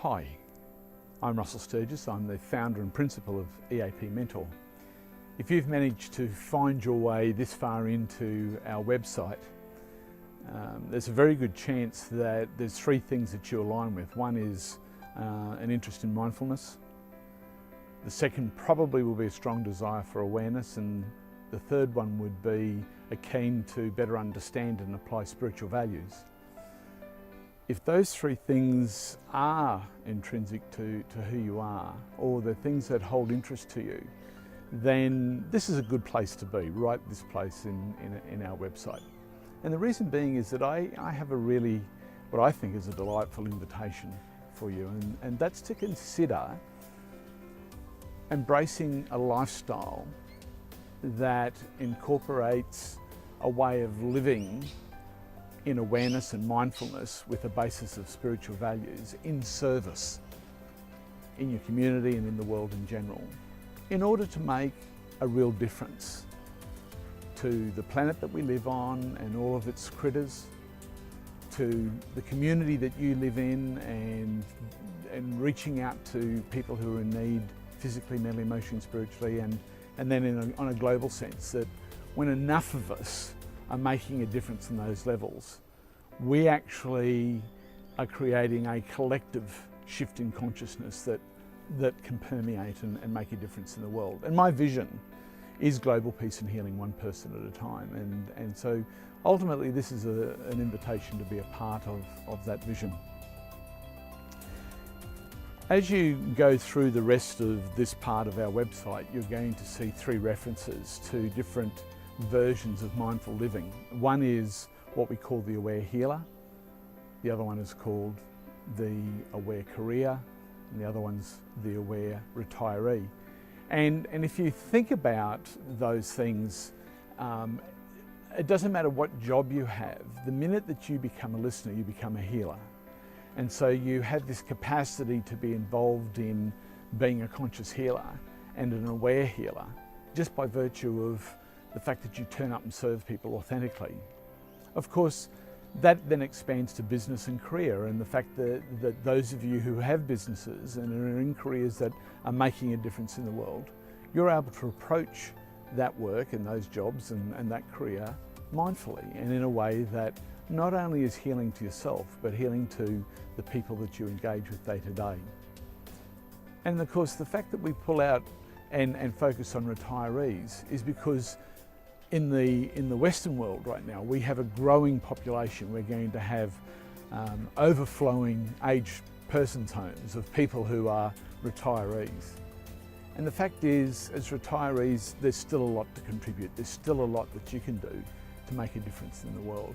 Hi, I'm Russell Sturgess. I'm the founder and principal of EAP Mentor. If you've managed to find your way this far into our website, there's a very good chance that there's three things that you align with. One is an interest in mindfulness. The second probably will be a strong desire for awareness, and the third one would be a keen to better understand and apply spiritual values. If those three things are intrinsic to who you are, or the things that hold interest to you, then this is a good place to be, right this place in our website. And the reason being is that I have a really, what I think is a delightful invitation for you, and that's to consider embracing a lifestyle that incorporates a way of living in awareness and mindfulness with a basis of spiritual values in service in your community and in the world in general, in order to make a real difference to the planet that we live on and all of its critters, to the community that you live in, and reaching out to people who are in need physically, mentally, emotionally, spiritually, and then on a global sense, that when enough of us are making a difference in those levels, we actually are creating a collective shift in consciousness that can permeate and make a difference in the world. And my vision is global peace and healing, one person at a time. And so ultimately this is an invitation to be a part of that vision. As you go through the rest of this part of our website, you're going to see three references to different versions of mindful living. One is what we call the aware healer. The other one is called the aware career, and the other one's the aware retiree. And if you think about those things, it doesn't matter what job you have. The minute that you become a listener, you become a healer. And so you have this capacity to be involved in being a conscious healer and an aware healer, just by virtue of the fact that you turn up and serve people authentically. Of course, that then expands to business and career, and the fact that those of you who have businesses and are in careers that are making a difference in the world, you're able to approach that work and those jobs and that career mindfully, and in a way that not only is healing to yourself, but healing to the people that you engage with day to day. And of course, the fact that we pull out and focus on retirees is because in the Western world right now, we have a growing population. We're going to have overflowing aged persons' homes of people who are retirees. And the fact is, as retirees, there's still a lot to contribute. There's still a lot that you can do to make a difference in the world.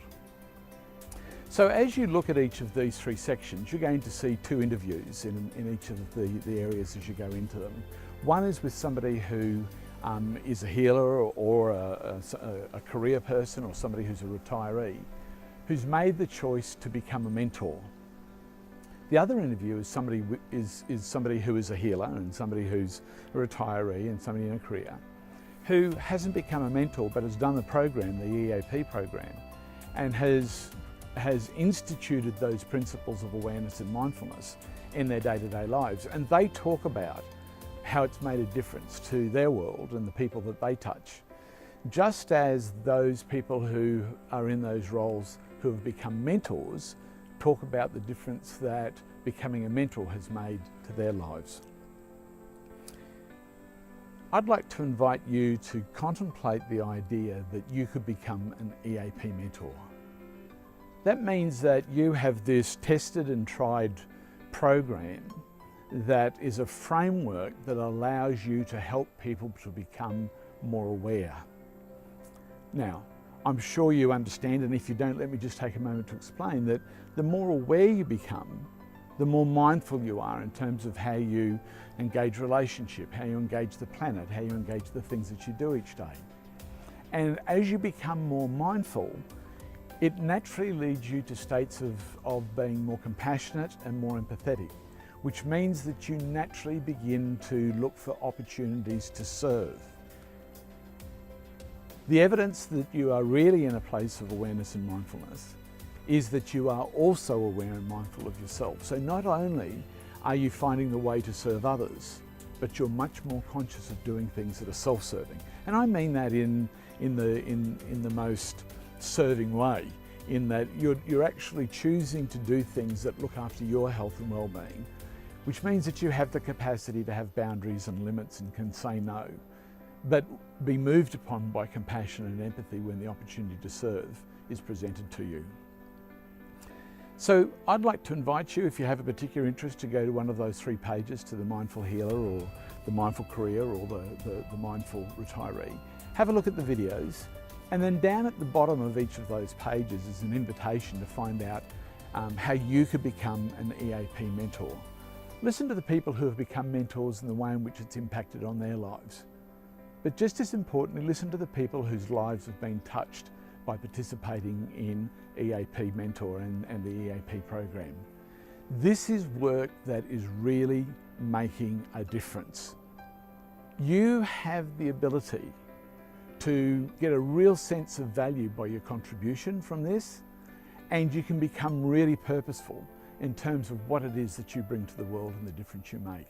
So as you look at each of these three sections, you're going to see two interviews in each of the areas as you go into them. One is with somebody who is a healer or a career person, or somebody who's a retiree who's made the choice to become a mentor. The other interview is somebody who is a healer, and somebody who's a retiree, and somebody in a career who hasn't become a mentor but has done the program, the EAP program, and has instituted those principles of awareness and mindfulness in their day-to-day lives. And they talk about how it's made a difference to their world and the people that they touch, just as those people who are in those roles who have become mentors talk about the difference that becoming a mentor has made to their lives. I'd like to invite you to contemplate the idea that you could become an EAP mentor. That means that you have this tested and tried program that is a framework that allows you to help people to become more aware. Now, I'm sure you understand, and if you don't, let me just take a moment to explain that the more aware you become, the more mindful you are in terms of how you engage relationship, how you engage the planet, how you engage the things that you do each day. And as you become more mindful, it naturally leads you to states of being more compassionate and more empathetic, which means that you naturally begin to look for opportunities to serve. The evidence that you are really in a place of awareness and mindfulness is that you are also aware and mindful of yourself. So not only Are you finding the way to serve others, but you're much more conscious of doing things that are self-serving? And I mean that in the most serving way, in that you're actually choosing to do things that look after your health and well-being, which means that you have the capacity to have boundaries and limits and can say no, but be moved upon by compassion and empathy when the opportunity to serve is presented to you. So I'd like to invite you, if you have a particular interest, to go to one of those 3 pages, to the Mindful Healer or the Mindful Career or the Mindful Retiree. Have a look at the videos, and then down at the bottom of each of those pages is an invitation to find out how you could become an EAP mentor. Listen to the people who have become mentors and the way in which it's impacted on their lives. But just as importantly, listen to the people whose lives have been touched by participating in EAP Mentor and the EAP program. This is work that is really making a difference. You have the ability to get a real sense of value by your contribution from this, and you can become really purposeful in terms of what it is that you bring to the world and the difference you make.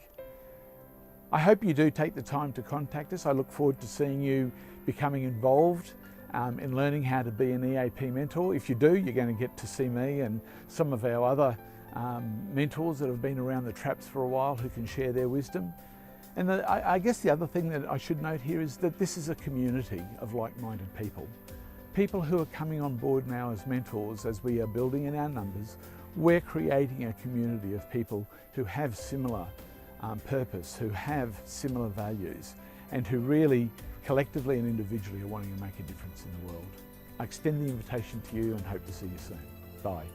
I hope you do take the time to contact us. I look forward to seeing you becoming involved in learning how to be an EAP mentor. If you do, you're going to get to see me and some of our other mentors that have been around the traps for a while who can share their wisdom. And I guess the other thing that I should note here is that this is a community of like-minded people. People who are coming on board now as mentors. As we are building in our numbers, we're creating a community of people who have similar purpose, who have similar values, and who really collectively and individually are wanting to make a difference in the world. I extend the invitation to you and hope to see you soon. Bye.